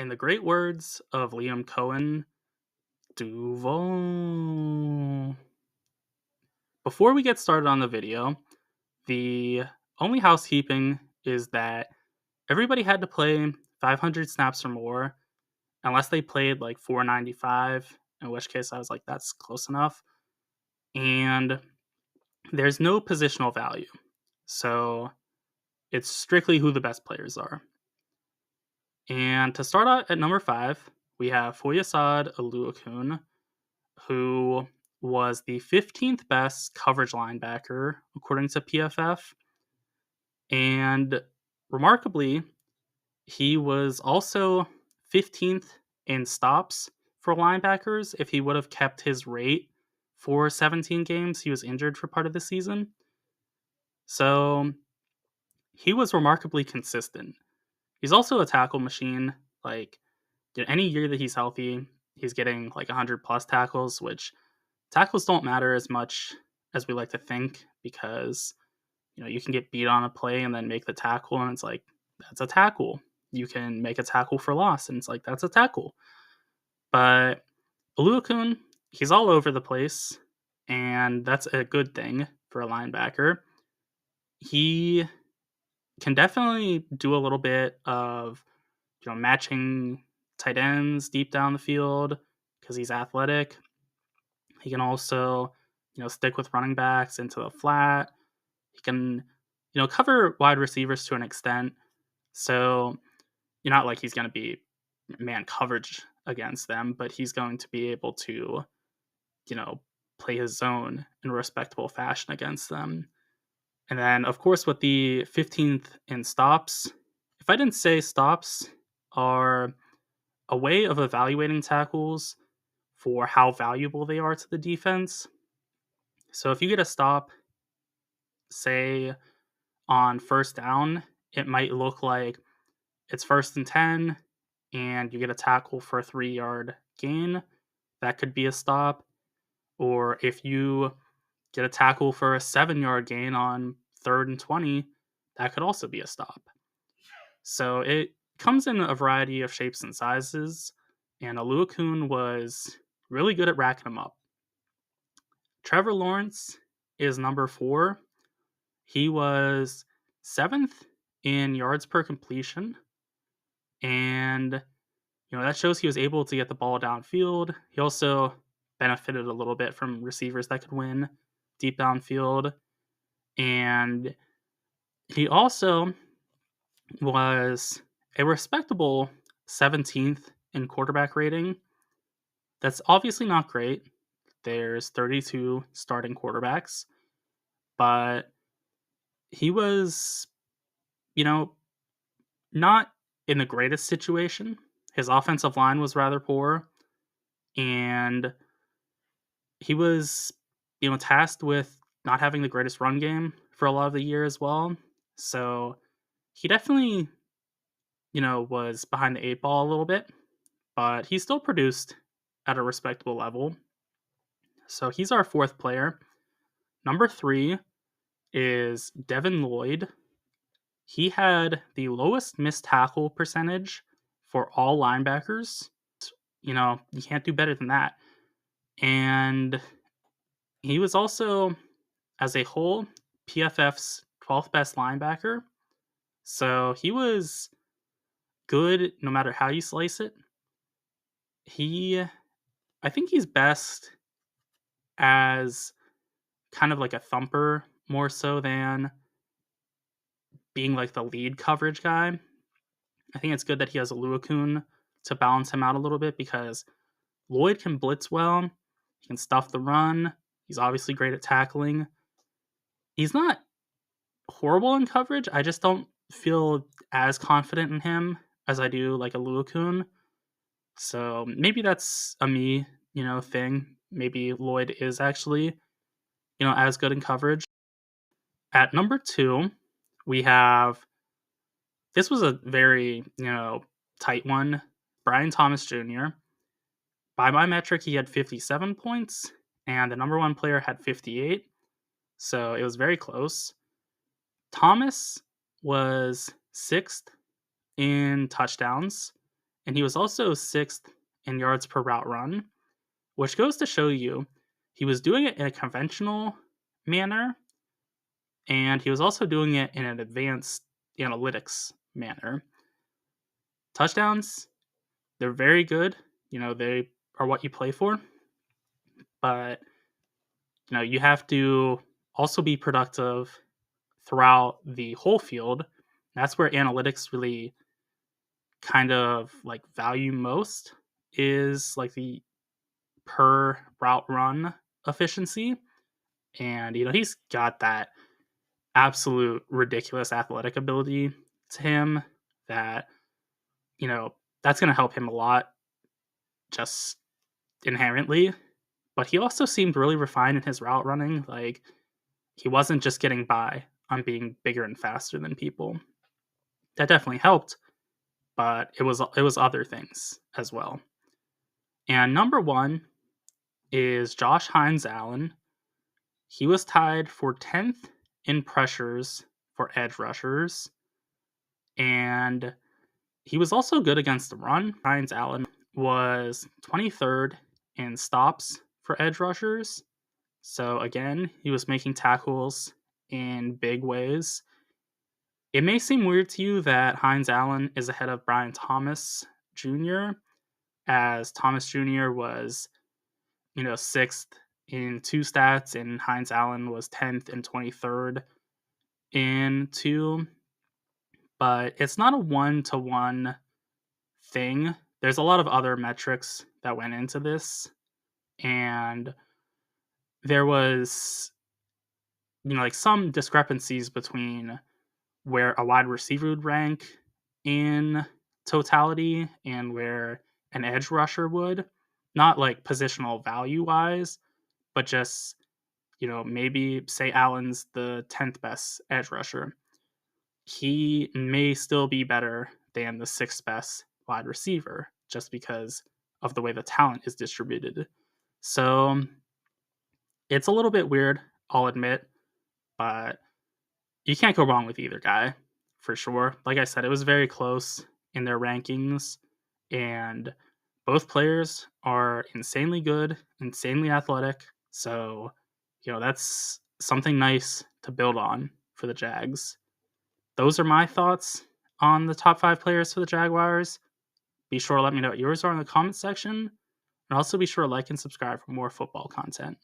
In the great words of Liam Cohen, Duval. Before we get started on the video, the only housekeeping is that everybody had to play 500 snaps or more, unless they played like 495, in which case I was like, that's close enough. And there's no positional value. So it's strictly who the best players are. And to start out at number 5, we have Foyesade Oluokun, who was the 15th best coverage linebacker according to PFF. And remarkably, he was also 15th in stops for linebackers if he would have kept his rate for 17 games. He was injured for part of the season. So he was remarkably consistent. He's also a tackle machine. Like, any year that he's healthy, he's getting like 100 plus tackles, which tackles don't matter as much as we like to think because, you can get beat on a play and then make the tackle, and it's like, that's a tackle. You can make a tackle for loss, and it's like, that's a tackle. But Oluokun, he's all over the place, and that's a good thing for a linebacker. He can definitely do a little bit of, matching tight ends deep down the field because he's athletic. He can also, stick with running backs into the flat. He can, cover wide receivers to an extent. So you're not like he's going to be man coverage against them, but he's going to be able to, play his zone in a respectable fashion against them. And then, of course, with the 15th in stops, if I didn't say stops are a way of evaluating tackles for how valuable they are to the defense. So if you get a stop, say on first down, it might look like it's 1st and 10 and you get a tackle for a 3-yard gain. That could be a stop. Or if you get a tackle for a 7-yard gain on 3rd and 20, that could also be a stop. So it comes in a variety of shapes and sizes, and Oluokun was really good at racking them up. Trevor Lawrence is number 4. He was 7th in yards per completion, and that shows he was able to get the ball downfield. He also benefited a little bit from receivers that could win deep downfield, and he also was a respectable 17th in quarterback rating. That's obviously not great. There's 32 starting quarterbacks, but he was, not in the greatest situation. His offensive line was rather poor, and he was, tasked with not having the greatest run game for a lot of the year as well. So he definitely, was behind the 8 ball a little bit, but he still produced at a respectable level. So he's our 4th player. Number 3 is Devin Lloyd. He had the lowest missed tackle percentage for all linebackers. You can't do better than that. And he was also, as a whole, PFF's 12th best linebacker. So he was good no matter how you slice it. I think he's best as kind of like a thumper more so than being like the lead coverage guy. I think it's good that he has Oluokun to balance him out a little bit because Lloyd can blitz well. He can stuff the run. He's obviously great at tackling. He's not horrible in coverage. I just don't feel as confident in him as I do like Oluokun. So maybe that's a me, thing. Maybe Lloyd is actually, as good in coverage. At number 2, we have, this was a very, tight one, Brian Thomas Jr. By my metric, he had 57 points, and the number 1 player had 58. So it was very close. Thomas was 6th in touchdowns, and he was also 6th in yards per route run, which goes to show you he was doing it in a conventional manner, and he was also doing it in an advanced analytics manner. Touchdowns, they're very good. They are what you play for, but you have to also be productive throughout the whole field. That's where analytics really kind of like value most, is like the per route run efficiency. And he's got that absolute ridiculous athletic ability to him that that's going to help him a lot just inherently. But he also seemed really refined in his route running. Like, he wasn't just getting by on being bigger and faster than people. That definitely helped, but it was other things as well. And number 1 is Josh Hines Allen. He was tied for 10th in pressures for edge rushers, and he was also good against the run. Hines Allen was 23rd in stops for edge rushers. So again, he was making tackles in big ways. It may seem weird to you that Hines Allen is ahead of Brian Thomas Jr., as Thomas Jr. was, 6th in 2 stats, and Hines Allen was 10th and 23rd in 2. But it's not a one-to-one thing. There's a lot of other metrics that went into this, and there was, like some discrepancies between where a wide receiver would rank in totality and where an edge rusher would. Not like positional value wise, but just, maybe say Allen's the 10th best edge rusher. He may still be better than the 6th best wide receiver just because of the way the talent is distributed. So it's a little bit weird, I'll admit, but you can't go wrong with either guy, for sure. Like I said, it was very close in their rankings, and both players are insanely good, insanely athletic. So, that's something nice to build on for the Jags. Those are my thoughts on the top 5 players for the Jaguars. Be sure to let me know what yours are in the comment section, and also be sure to like and subscribe for more football content.